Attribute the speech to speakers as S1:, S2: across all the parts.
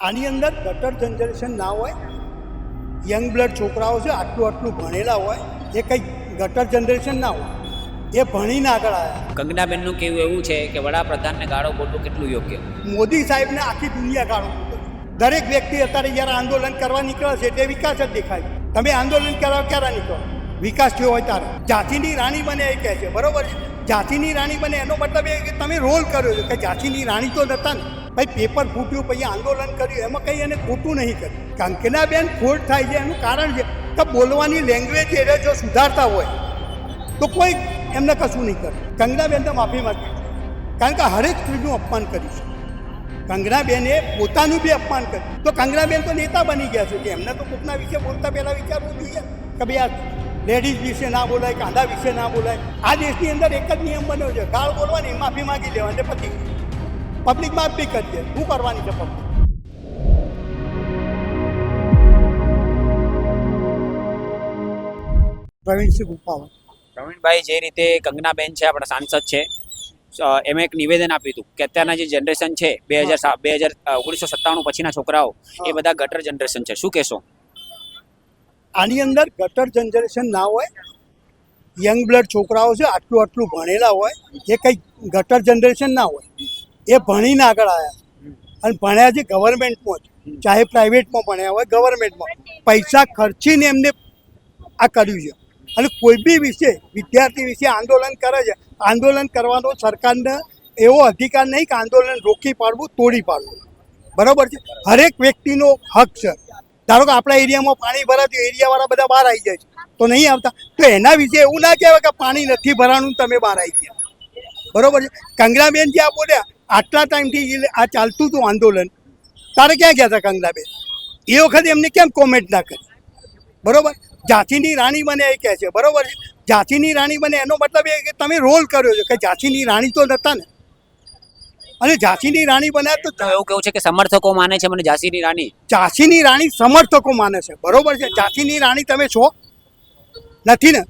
S1: આની અંદર ગટર જનરેશન ના હોય, યંગ બ્લડ છોકરાઓ છે, આટલું ભણેલા હોય, એ કંઈ ગટર જનરેશન ના હોય, એ ભણીને આગળ આવ્યા.
S2: કંગનાબેનનું કહેવું એવું છે કે વડાપ્રધાનને ગાળો બોલવું કેટલું યોગ્ય?
S1: મોદી સાહેબને આખી દુનિયા ગાળો બોલે. દરેક વ્યક્તિ અત્યારે જ્યારે આંદોલન કરવા નીકળે છે એટલે વિકાસ જ દેખાય. તમે આંદોલન કરવા ક્યારે નીકળો? વિકાસ થયો હોય ત્યારે. ઝાંસીની રાણી બને એ કહે છે, બરોબર છે? ઝાંસીની રાણી બને એનો મતલબ એ કે તમે રોલ કર્યો છે કે ઝાંસીની રાણી તો નતા ને ભાઈ. પેપર ફૂટ્યું, પછી આંદોલન કર્યું, એમાં કંઈ એને ખોટું નહીં કર્યું. કંગનાબેન ખોટ થાય છે એનું કારણ છે કે બોલવાની લેંગ્વેજ એને જો સુધારતા હોય તો કોઈ એમને કશું નહીં કરે. કંગનાબેન તો માફી માંગી, કારણ કે હરેક સ્ત્રીનું અપમાન કર્યું છે. કંગનાબેને પોતાનું બી અપમાન કર્યું. તો કંગનાબેન તો નેતા બની ગયા છે કે એમને તો કોકના વિશે બોલતા પહેલાં વિચારવું જોઈએ કે ભાઈ આ લેડીઝ વિશે ના બોલાય, કાંદા વિશે ના બોલાય. આ દેશની અંદર એક જ નિયમ બન્યો છે, ગાળ બોલવાની, માફી માંગી લેવાની, પછી પબ્લિક માફ બી કરીએ. શું કરવાની છે પબ્લિક? પ્રવીણસિંહ ગુપ્પાવત.
S2: પ્રવીણભાઈ, જે રીતે કંગનાબેન છે, આપણા સાંસદ છે, એમ એક નિવેદન આપ્યું હતું કે અત્યારના જે જનરેશન છે 1997 પછીના છોકરાઓ એ બધા ગટર જનરેશન છે, શું કહેશો?
S1: આની અંદર ગટર જનરેશન ના હોય, યંગ બ્લડ છોકરાઓ છે, આટલું ભણેલા હોય, એ કંઈ ગટર જનરેશન ના હોય, એ ભણીને આગળ આવ્યા. અને ભણ્યા છે ગવર્મેન્ટમાં જ, ચાહે પ્રાઇવેટમાં ભણ્યા હોય, ગવર્મેન્ટમાં પૈસા ખર્ચીને એમને આ કર્યું છે. અને કોઈ બી વિશે, વિદ્યાર્થી વિશે આંદોલન કરે છે, આંદોલન કરવાનો સરકારને એવો અધિકાર નહીં કે આંદોલન રોકી પાડવું, તોડી પાડવું, બરાબર છે? હરેક વ્યક્તિનો હક છે. ધારો કે આપણા એરિયામાં પાણી ભરાતું, એરિયાવાળા બધા બહાર આવી જાય છે, તો નહીં આવતા. તો એના વિશે એવું ના કહેવાય કે પાણી નથી ભરાણું, તમે બહાર આવી ગયા, બરાબર છે? કંગનાબેન જે આ બોલ્યા, આટલા ટાઈમથી આ ચાલતું હતું આંદોલન, તારે ક્યાં ગયા હતા કંગનાબેન? એ વખતે એમને કેમ કોમેન્ટ ના કરી? બરાબર. ઝાંસીની રાણી બને એ કહે છે, બરાબર છે? ઝાંસીની રાણી બને એનો મતલબ એ કે તમે રોલ કર્યો છે કે ઝાંસીની રાણી તો નતા ને. અને ઝાંસીની રાણી બન્યા તો
S2: એવું કેવું છે કે સમર્થકો માને છે મને ઝાંસીની રાણી?
S1: ઝાંસીની રાણી સમર્થકો માને છે, બરોબર છે? ઝાંસીની રાણી તમે છો નથી ને.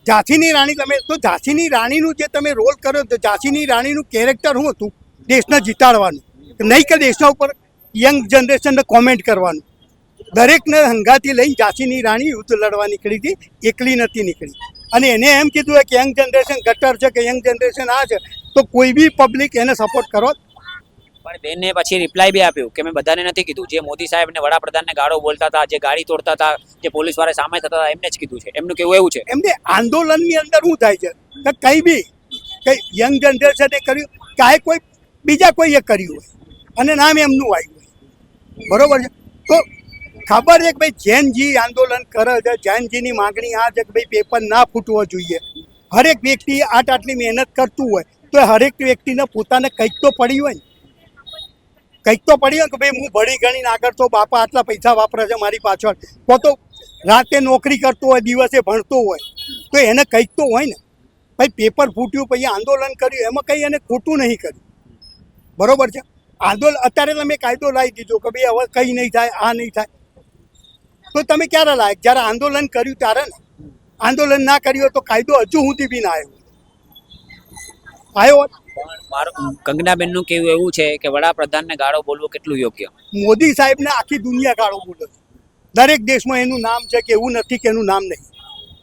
S1: ઝાંસીની રાણી તમે તો ઝાંસીની રાણીનું જે તમે રોલ કર્યો, તો ઝાંસીની રાણીનું કેરેક્ટર શું હતું? દેશને જીતાડવાનું, નહીં કે દેશના ઉપર યંગ જનરેશનને કોમેન્ટ કરવાનું. દરેકને હંગાથી લઈને ઝાંસીની રાણી યુદ્ધ લડવા નીકળી હતી, એકલી નથી નીકળી. અને એને એમ કીધું કે યંગ જનરેશન ગટર છે કે યંગ જનરેશન આ છે, તો કોઈ બી પબ્લિક એને સપોર્ટ કરો.
S2: પણ બેને પછી રિપ્લાય બી આપ્યું કે મેં બધાને નથી કીધું, જે મોદી સાહેબને વડાપ્રધાનને ગાળો બોલતા હતા, જે ગાડી તોડતા હતા, જે પોલીસ વાળા સામે થતા હતા, એમને જ કીધું છે. એમનું કેવું એવું છે.
S1: એમને આંદોલનની અંદર શું થાય છે કે કંઈ બી કંઈ યંગ જનરેશને કર્યું, કાંઈ કોઈ બીજા કોઈએ કર્યું હોય અને નામ એમનું આવ્યું હોય, બરોબર છે? તો ખબર છે કે ભાઈ જૈનજી આંદોલન કરે છે, જૈનજીની માગણી આ છે કે ભાઈ પેપર ના ફૂટવો જોઈએ. હરેક વ્યક્તિ આટલી મહેનત કરતું હોય તો હરેક વ્યક્તિને પોતાને કંઈક તો પડી હોય ને, કંઈક તો પડી હોય કે ભાઈ હું ભણી ગણીને આગળ તો બાપા આટલા પૈસા વાપરે છે મારી પાછળ, તો રાતે નોકરી કરતો હોય, દિવસે ભણતો હોય, તો એને કંઈક તો હોય ને. ભાઈ પેપર ફૂટ્યું, પછી આંદોલન કર્યું, એમાં કંઈ એને ખોટું નહીં કર્યું, બરોબર છે? આંદોલન અત્યારે તમે કાયદો લાવી દીધો કે ભાઈ હવે કંઈ નહીં થાય, આ નહીં થાય. તો તમે ક્યારે લાયક? જ્યારે આંદોલન કર્યું ત્યારે ને. આંદોલન ના કર્યું તો કાયદો હજુ સુધી બી ના આવ્યો.
S2: મારું કંગનાબેનનું કહેવું એવું છે કે વડાપ્રધાનને ગાળો બોલવો કેટલું યોગ્ય?
S1: મોદી સાહેબને આખી દુનિયા ગાળો બોલે છે. દરેક દેશમાં એનું નામ છે કે એવું નથી કે એનું નામ નહીં,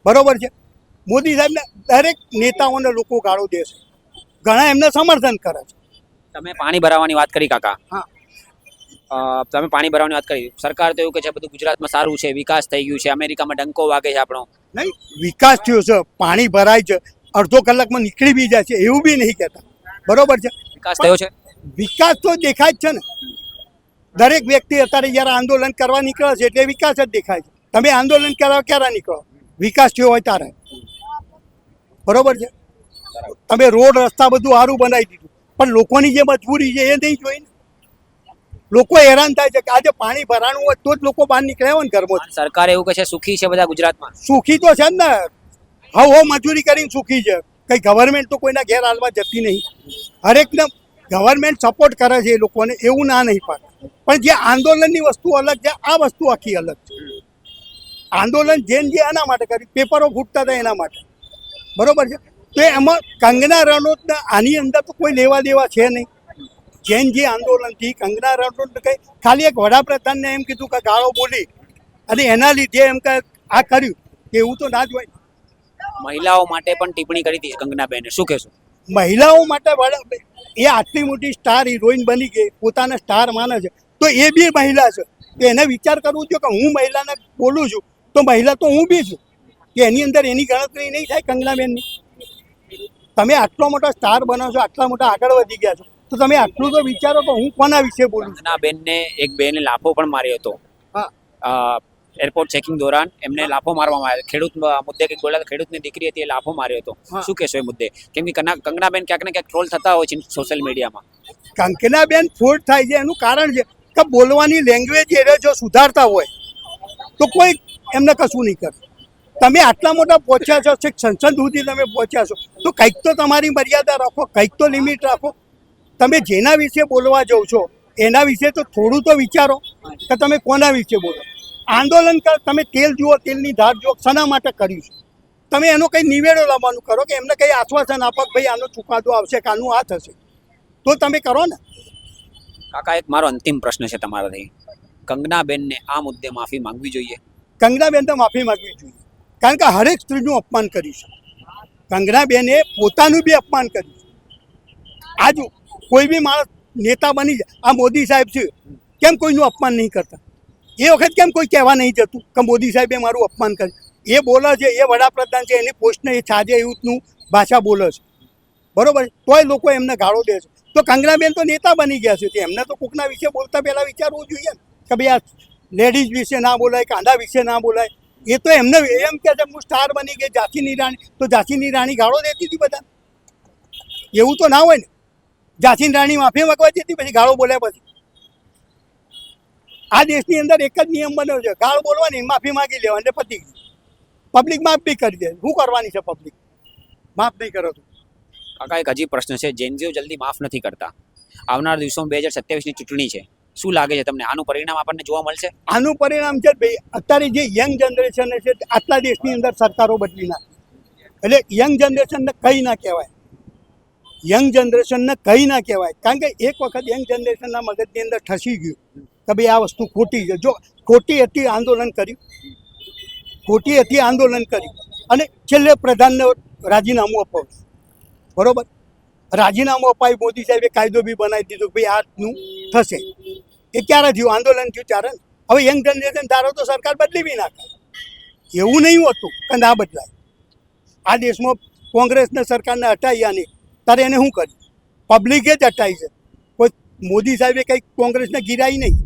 S1: બરોબર છે? મોદી સાહેબને દરેક નેતાઓને લોકો ગાળો દે છે, ઘણા એમને સમર્થન કરે છે.
S2: તમે પાણી ભરાવાની વાત કરી કાકા.
S1: હા,
S2: તમે પાણી ભરાવાની વાત કરી. સરકાર તો એવું કે છે બધું ગુજરાતમાં સારું છે, વિકાસ થઈ ગયું છે, અમેરિકામાં ડંકો વાગે છે આપણો.
S1: નહીં, વિકાસ થયો છે, પાણી ભરાય છે, અડધો કલાકમાં નીકળી બી જાય છે, એવું બી નહીં કહેતા, બરોબર છે?
S2: વિકાસ થયો છે,
S1: વિકાસ તો દેખાય જ છે ને. દરેક વ્યક્તિ અત્યારે જ્યારે આંદોલન કરવા નીકળે છે એટલે વિકાસ જ દેખાય છે. તમે આંદોલન કરવા ક્યારે નીકળો? વિકાસ થયો હોય ત્યારે, બરોબર છે? તમે રોડ રસ્તા બધું સારું બનાવી દીધું, પણ લોકોની જે મજબૂરી છે એ નહીં જોઈને. લોકો હેરાન થાય છે કે આજે પાણી ભરાણું હોય તો જ લોકો બહાર નીકળ્યા હોય ને ઘરમાં.
S2: સરકાર એવું કે છે સુખી છે બધા ગુજરાતમાં.
S1: સુખી તો છે ને, હવ મજૂરી કરીને સુખી છે. કંઈ ગવર્મેન્ટ તો કોઈના ઘેર હાલવા જતી નહીં. હરેકને ગવર્મેન્ટ સપોર્ટ કરે છે એ લોકોને, એવું ના નહીં પાડે. પણ જે આંદોલનની વસ્તુ અલગ છે, આ વસ્તુ આખી અલગ છે. આંદોલન જે એના માટે કર્યું, પેપરો ફૂટતા હતા એના માટે, બરોબર છે? તો એમાં કંગના રનૌતના આની અંદર તો કોઈ લેવા દેવા છે નહીં. જૈન જે આંદોલનથી કંગના રનૌત કંઈ ખાલી એક વડાપ્રધાનને એમ કીધું કે ગાળો બોલી અને એના લીધે એમ કે આ કર્યું એવું તો ના જ હોય.
S2: મહિલાઓ માટે પણ ટિપ્પણી કરી હતી કંગનાબેને, શું કહેશો?
S1: મહિલાઓ માટે એ આટલી મોટી સ્ટાર હિરોઈન બની ગઈ, પોતાના સ્ટાર માને છે, તો એ બી મહિલા છે. તો એને વિચાર કરવું જોઈએ કે હું મહિલાને બોલું છું તો મહિલા તો હું બી છું, કે એની અંદર એની ગણતરી નહીં થાય કંગનાબેનની. તમે આટલો મોટો સ્ટાર બનો છો, આટલા મોટા આગળ વધી ગયા છો, તો તમે આટલું તો વિચારો કે હું કોના વિશે બોલું છું.
S2: કંગનાબેનને એક બેને લાફો પણ માર્યો હતો.
S1: હા.
S2: એરપોર્ટ ચેકિંગ દોરાન એમને લાફો મારવામાં આવ્યો. ખેડૂત મુદ્દે કંઈક બોલ્યા, ખેડૂતની દીકરી હતી, એ લાફો માર્યો હતો.
S1: હા.
S2: શું કહેશો એ મુદ્દે? કેમ કે કંગનાબેન ક્યાંક ને ક્યાંક ટ્રોલ થતા હોય છે સોશિયલ મીડિયામાં.
S1: કંકનાબેન ફોડ થાય છે એનું કારણ છે કે બોલવાની લેંગ્વેજ એ જો સુધારતા હોય તો કોઈ એમને કશું નહીં કરે. તમે આટલા મોટા પહોંચ્યા છો, છેક સંસદ સુધી તમે પહોંચ્યા છો, તો કંઈક તો તમારી મર્યાદા રાખો, કંઈક તો લિમિટ રાખો. તમે જેના વિશે બોલવા જાઓ છો એના વિશે તો થોડું તો વિચારો કે તમે કોના વિશે બોલો. આંદોલન કર, તમે તેલ જુઓ, તેલની ધાર જુઓ, શાના માટે કર્યું છે. તમે એનો કંઈ નિવેડો લાવવાનું કરો કે એમને કંઈ આશ્વાસન આપો કે ભાઈ આનો ચુકાદો આવશે કે આનું આ થશે, તો તમે કરો ને.
S2: કાકા, એક મારો અંતિમ પ્રશ્ન છે તમારાથી. કંગનાબેનને આ મુદ્દે માફી માંગવી જોઈએ?
S1: કંગનાબેન તો માફી માંગવી જોઈએ, કારણ કે હરેક સ્ત્રીનું અપમાન કર્યું છે. કંગનાબેને પોતાનું બી અપમાન કર્યું છે. આજ કોઈ બી માણસ નેતા બની જાય, આ મોદી સાહેબ છે, કેમ કોઈનું અપમાન નહીં કરતા? એ વખત કેમ કોઈ કહેવા નહીં જતું કે મોદી સાહેબે મારું અપમાન કર્યું? એ બોલે છે, એ વડાપ્રધાન છે, એની પોસ્ટને એ છાજે યુથનું ભાષા બોલે છે, બરોબર? તોય લોકો એમને ગાળો દે છે. તો કંગનાબેન તો નેતા બની ગયા છે, એમને તો કોકના વિશે બોલતા પહેલાં વિચારવું જોઈએ ને કે ભાઈ આ લેડીઝ વિશે ના બોલાય, કાંડા વિશે ના બોલાય. એ તો એમને એમ કે છે હું સ્ટાર બની ગઈ, ઝાંસીની રાણી, તો ઝાંસીની રાણી ગાળો દેતી હતી બધા. એવું તો ના હોય ને. ઝાંસીની રાણી માફી માંગવા જતી, પછી ગાળો બોલ્યા પછી. આ દેશની અંદર એક જ નિયમ બન્યો છે, ગાળ બોલવાની, માફી માંગી લેવાની, એટલે પતી ગઈ. પબ્લિક માફ બી કરી દે. શું કરવાની છે પબ્લિક? માફ નહીં કરો તો.
S2: કાકા, એક હજી પ્રશ્ન છે. જેનજીઓ જલ્દી માફ નથી કરતા. આવનાર દિવસોમાં 2027ની ચૂંટણી છે, શું લાગે છે તમને? આનું પરિણામ આપણને જોવા મળશે?
S1: આનું પરિણામ છે ભાઈ, અત્યારે જે યંગ જનરેશન છે આટલા દેશની અંદર સરકારો બદલી નાખે, એટલે યંગ જનરેશનને કંઈ ના કહેવાય. યંગ જનરેશનને કંઈ ના કહેવાય, કારણ કે એક વખત યંગ જનરેશનના મગજની અંદર ઠસી ગયું કે ભાઈ આ વસ્તુ ખોટી છે. જો ખોટી હતી આંદોલન કર્યું, ખોટી હતી આંદોલન કર્યું, અને છેલ્લે પ્રધાનને રાજીનામું અપાવ્યું, બરોબર? રાજીનામું અપાવી, મોદી સાહેબે કાયદો બી બનાવી દીધો કે ભાઈ આજનું થશે. એ ક્યારે થયું? આંદોલન થયું ત્યારે ને. હવે યંગ જનરેશન ધારો તો સરકાર બદલી બી નાખે. એવું નહીં હોતું કે ના બદલાય. આ દેશમાં કોંગ્રેસને સરકારને હટાવ્યા નહીં, ત્યારે એને શું કર્યું? પબ્લિકે જ હટાવી છે. કોઈ મોદી સાહેબે કંઈ કોંગ્રેસને ગિરાઈ નહીં.